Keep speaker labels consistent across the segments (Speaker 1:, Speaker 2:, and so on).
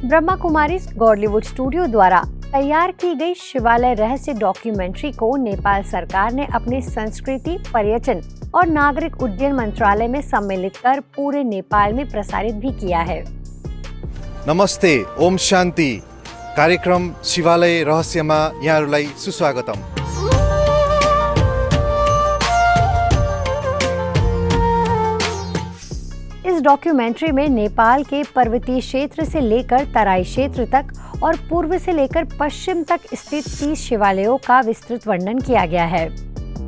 Speaker 1: Brahma Kumaris Godlywood studio द्वारा तैयार की गई शिवालय रहस्य डॉक्यूमेंट्री को नेपाल सरकार ने अपने संस्कृति, पर्यटन और नागरिक उड्डयन मंत्रालय में सम्मिलित कर पूरे नेपाल में प्रसारित भी किया है।
Speaker 2: नमस्ते, ओम शान्ति। कार्यक्रम शिवालय रहस्यमा यहाँहरूलाई सुस्वागतम।
Speaker 1: इस डॉक्यूमेंट्री में नेपाल के पर्वतीय क्षेत्र से लेकर तराई क्षेत्र तक और पूर्व से लेकर पश्चिम तक स्थित 30 शिवालयों का विस्तृत वर्णन किया गया है।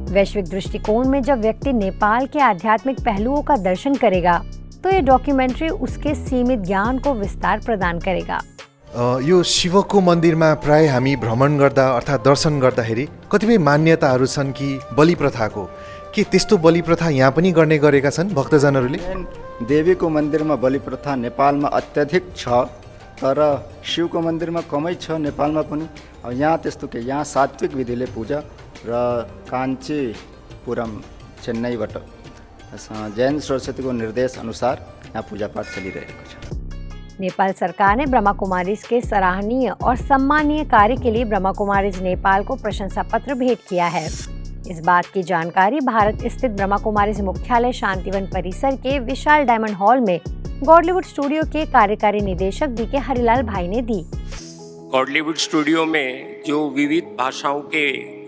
Speaker 1: वैश्विक दृष्टिकोण में जब व्यक्ति नेपाल के आध्यात्मिक पहलुओं का दर्शन करेगा तो ये डॉक्यूमेंट्री उसके सीमित ज्ञान को विस्तार प्रदान करेगा।
Speaker 2: यो शिवको मन्दिरमा प्राय हामी भ्रमण गर्दा अर्थात् दर्शन गर्दाखेरि कतिपय मान्यताहरू छन् कि बलि प्रथाको, के त्यस्तो बलि प्रथा यहाँ पनि गर्ने गरेका छन् भक्तजनहरूले?
Speaker 3: देवीको मन्दिरमा बलि प्रथा नेपालमा अत्यधिक छ, तर शिवको मन्दिरमा कमै छ नेपालमा पनि। यहाँ त्यस्तो के, यहाँ सात्विक विधिले पूजा र काञ्चीपुरम चेन्नईबाट जैन सरस्वतीको निर्देश अनुसार यहाँ पूजापाठ चलिरहेको छ।
Speaker 1: नेपाल सरकार ने ब्रह्मा कुमारीज के सराहनीय और सम्मानीय कार्य के लिए ब्रह्मा कुमारीज नेपाल को प्रशंसा पत्र भेंट किया है। इस बात की जानकारी भारत स्थित ब्रह्मा कुमारीज मुख्यालय शांतिवन परिसर के विशाल डायमंड हॉल में गॉडलीवुड स्टूडियो के कार्यकारी निदेशक बीके हरिलाल भाई ने दी।
Speaker 4: गॉडलीवुड स्टूडियो में जो विविध भाषाओं के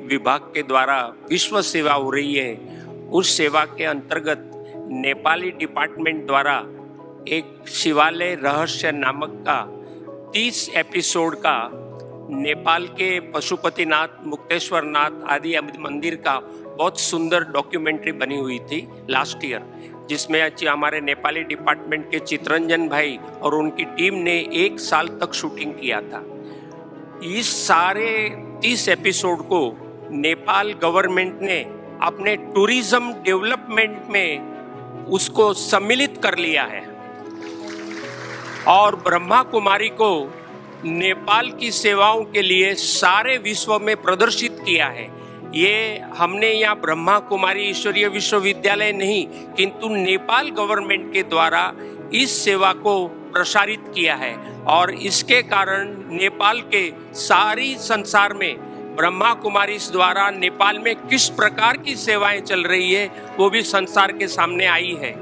Speaker 4: विभाग के द्वारा विश्व सेवा हो रही है, उस सेवा के अंतर्गत नेपाली डिपार्टमेंट द्वारा एक शिवालय रहस्य नामक का 30 एपिसोड का नेपाल के पशुपतिनाथ, मुक्तेश्वरनाथ आदि मंदिर का बहुत सुंदर डॉक्यूमेंट्री बनी हुई थी लास्ट ईयर, जिसमें हमारे नेपाली डिपार्टमेंट के चित्रंजन भाई और उनकी टीम ने 1 साल तक शूटिंग किया था। इस सारे 30 एपिसोड को नेपाल गवर्नमेंट ने अपने टूरिज्म डेवलपमेंट में उसको सम्मिलित कर लिया है और ब्रह्मा कुमारी को नेपाल की सेवाओं के लिए सारे विश्व में प्रदर्शित किया है। ये हमने यहाँ ब्रह्मा कुमारी ईश्वरीय विश्वविद्यालय नहीं, किंतु नेपाल गवर्नमेंट के द्वारा इस सेवा को प्रसारित किया है और इसके कारण नेपाल के सारी संसार में ब्रह्मा कुमारी द्वारा नेपाल में किस प्रकार की सेवाएं चल रही है वो भी संसार के सामने आई है।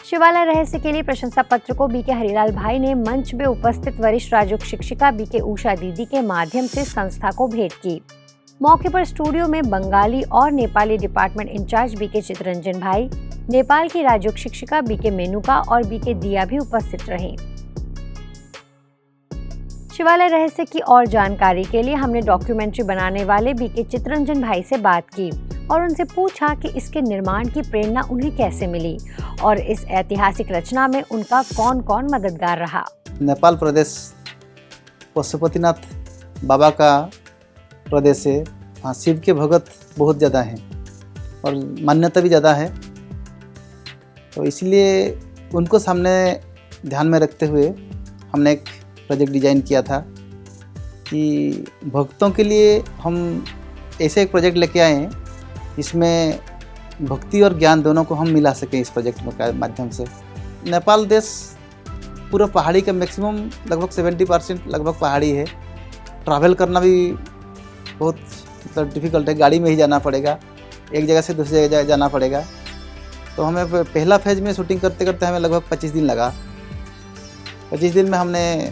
Speaker 1: शिवालय रहस्य के लिए प्रशंसा पत्र को बीके हरिलाल भाई ने मंच में उपस्थित वरिष्ठ राजयोग शिक्षिका बीके उषा दीदी के माध्यम से संस्था को भेंट की। मौके पर स्टूडियो में बंगाली और Nepali department in charge B K Chitranjan भाई, नेपाल की राजयोग शिक्षिका बीके मेनुका और बीके दिया भी उपस्थित रहे। शिवालय रहस्य की और जानकारी के लिए हमने डॉक्यूमेंट्री बनाने वाले बीके चित्रंजन भाई से बात की और उनसे पूछा कि इसके निर्माण की प्रेरणा उन्हें कैसे मिली और इस ऐतिहासिक रचना में उनका कौन कौन मददगार रहा।
Speaker 5: नेपाल प्रदेश पशुपतिनाथ बाबा का प्रदेश है। हाँ, शिव के भगत बहुत ज़्यादा हैं और मान्यता भी ज़्यादा है, तो इसलिए उनको सामने ध्यान में रखते हुए हमने एक प्रोजेक्ट डिज़ाइन किया था कि भक्तों के लिए हम ऐसे एक प्रोजेक्ट लेके आए हैं इसमें भक्ति और ज्ञान दोनों को हम मिला सकें इस प्रोजेक्ट के माध्यम से। नेपाल देश पूरा पहाड़ी का मैक्सिमम लगभग 70% लगभग पहाड़ी है। ट्रैवल करना भी बहुत मतलब डिफ़िकल्ट है, गाड़ी में ही जाना पड़ेगा, एक जगह से दूसरी जगह जाना पड़ेगा। तो हमें पहला फेज में शूटिंग करते करते हमें लगभग 25 दिन लगा। 25 दिन में हमने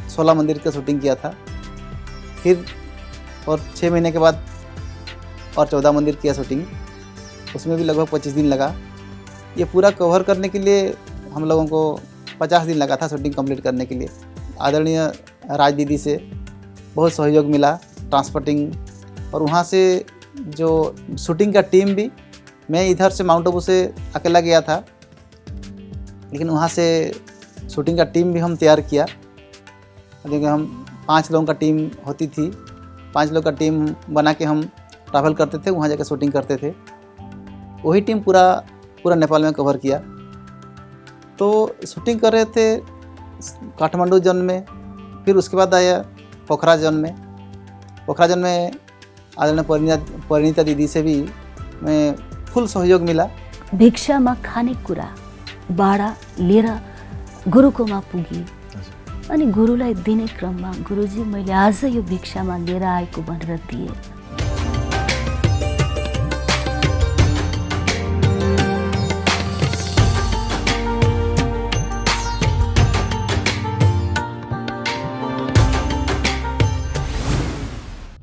Speaker 5: 16 मंदिर का शूटिंग किया था, फिर और 6 महीने के बाद और 14 मंदिर किया शूटिंग, उसमें भी लगभग 25 दिन लगा। ये पूरा कवर करने के लिए हम लोगों को 50 दिन लगा था शूटिंग कंप्लीट करने के लिए। आदरणीय राज दीदी से बहुत सहयोग मिला ट्रांसपोर्टिंग, और वहाँ से जो शूटिंग का टीम भी, मैं इधर से माउंट आबू से अकेला गया था, लेकिन वहाँ से शूटिंग का टीम भी हम तैयार किया। क्योंकि हम 5 लोगों का टीम होती थी, 5 लोग का टीम बना के हम ट्रैवल करते थे, वहाँ जाकर शूटिंग करते थे। वही टीम पूरा नेपाल में कवर किया। तो शूटिंग कर रहे थे काठमांडू जोन में, फिर उसके बाद आया पोखरा जोन में। पोखरा जोन में आदरणीय परिणीता दीदी से भी मैं फुल सहयोग मिला।
Speaker 6: भिक्षामा खाने कुरा बाडा लिएर गुरुकोमा पुगी अनि गुरुलाई दिने क्रममा गुरुजी मैले आज यो भिक्षामा लिएर आएको भनेर दिएँ।